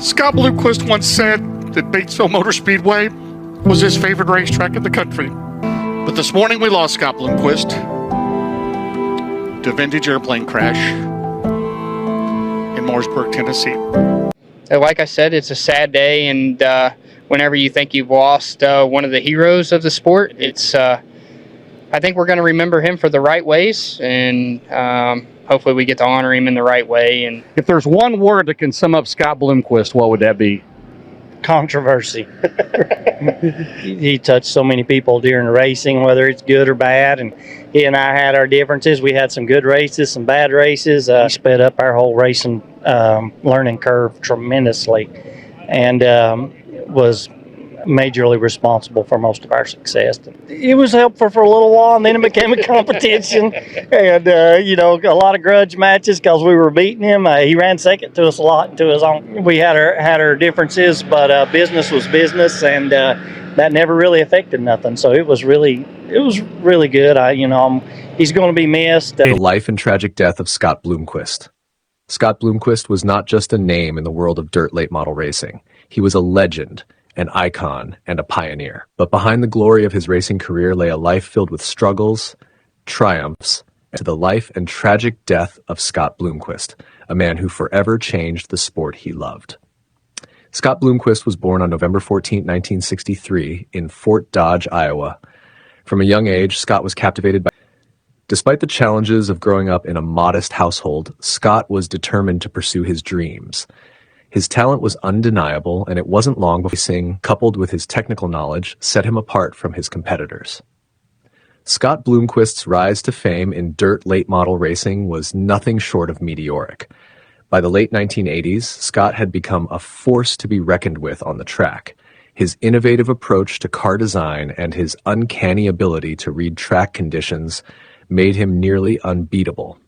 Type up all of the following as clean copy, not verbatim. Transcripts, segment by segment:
Scott Bloomquist once said that Batesville Motor Speedway was his favorite racetrack in the country. But this morning we lost Scott Bloomquist to a vintage airplane crash in Mooresburg, Tennessee. Like I said, it's a sad day, and whenever you think you've lost one of the heroes of the sport, I think we're going to remember him for the right ways, and hopefully we get to honor him in the right way. And if there's one word that can sum up Scott Bloomquist, what would that be? Controversy. He touched so many people during the racing, whether it's good or bad, and he and I had our differences. We had some good races, some bad races. He sped up our whole racing learning curve tremendously, and was majorly responsible for most of our success. It was helpful for a little while, and then it became a competition, and a lot of grudge matches because we were beating him. He ran second to us a lot, to his own. We had our differences, but business was business, and that never really affected nothing. So it was really good. He's going to be missed. The life and tragic death of Scott Bloomquist. Scott Bloomquist was not just a name in the world of dirt late model racing. He was a legend, an icon, and a pioneer. But behind the glory of his racing career lay a life filled with struggles, triumphs, and the life and tragic death of Scott Bloomquist, a man who forever changed the sport he loved. Scott Bloomquist was born on November 14, 1963, in Fort Dodge, Iowa. From a young age, Scott was captivated by... Despite the challenges of growing up in a modest household, Scott was determined to pursue his dreams. His talent was undeniable, and it wasn't long before racing, coupled with his technical knowledge, set him apart from his competitors. Scott Bloomquist's rise to fame in dirt late model racing was nothing short of meteoric. By the late 1980s, Scott had become a force to be reckoned with on the track. His innovative approach to car design and his uncanny ability to read track conditions made him nearly unbeatable.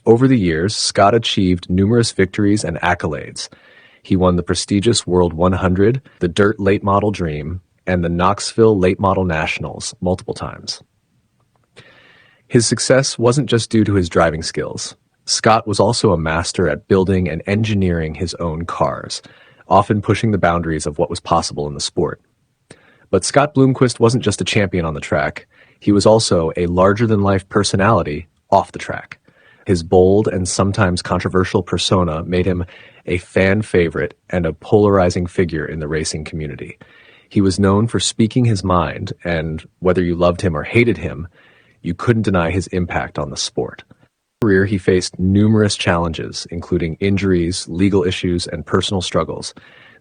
Over the years, Scott achieved numerous victories and accolades. He won the prestigious World 100, the Dirt Late Model Dream, and the Knoxville Late Model Nationals multiple times. His success wasn't just due to his driving skills. Scott was also a master at building and engineering his own cars, often pushing the boundaries of what was possible in the sport. But Scott Bloomquist wasn't just a champion on the track. He was also a larger-than-life personality off the track. His bold and sometimes controversial persona made him a fan favorite and a polarizing figure in the racing community. He was known for speaking his mind, and whether you loved him or hated him, you couldn't deny his impact on the sport. In his career, he faced numerous challenges, including injuries, legal issues, and personal struggles.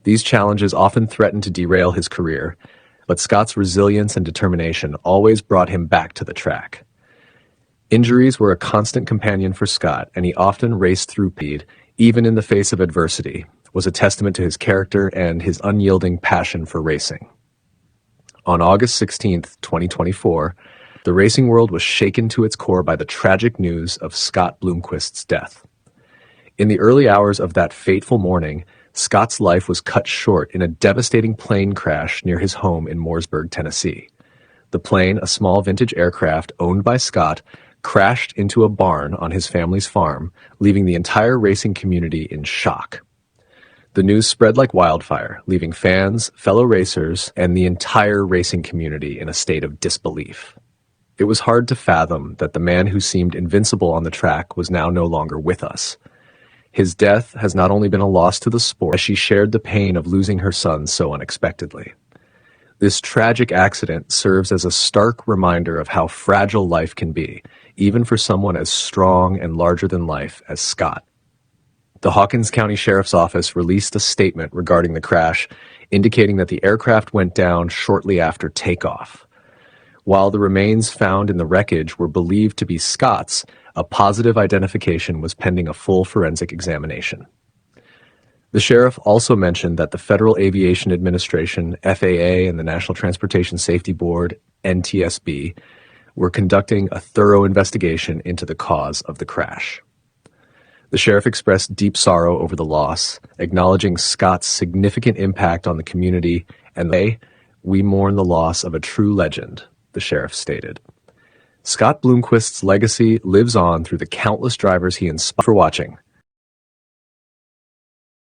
These challenges often threatened to derail his career, but Scott's resilience and determination always brought him back to the track. Injuries were a constant companion for Scott, and he often raced through speed, even in the face of adversity, was a testament to his character and his unyielding passion for racing. On August 16, 2024, the racing world was shaken to its core by the tragic news of Scott Bloomquist's death. In the early hours of that fateful morning, Scott's life was cut short in a devastating plane crash near his home in Mooresburg, Tennessee. The plane, a small vintage aircraft owned by Scott, crashed into a barn on his family's farm, leaving the entire racing community in shock. The news spread like wildfire, leaving fans, fellow racers, and the entire racing community in a state of disbelief. It was hard to fathom that the man who seemed invincible on the track was now no longer with us. His death has not only been a loss to the sport, as she shared the pain of losing her son so unexpectedly. This tragic accident serves as a stark reminder of how fragile life can be, even for someone as strong and larger than life as Scott. The Hawkins County Sheriff's Office released a statement regarding the crash, indicating that the aircraft went down shortly after takeoff. While the remains found in the wreckage were believed to be Scott's, a positive identification was pending a full forensic examination. The sheriff also mentioned that the Federal Aviation Administration, FAA, and the National Transportation Safety Board, NTSB, were conducting a thorough investigation into the cause of the crash. The sheriff expressed deep sorrow over the loss, acknowledging Scott's significant impact on the community, and we mourn the loss of a true legend, the sheriff stated. Scott Bloomquist's legacy lives on through the countless drivers he inspired. For watching.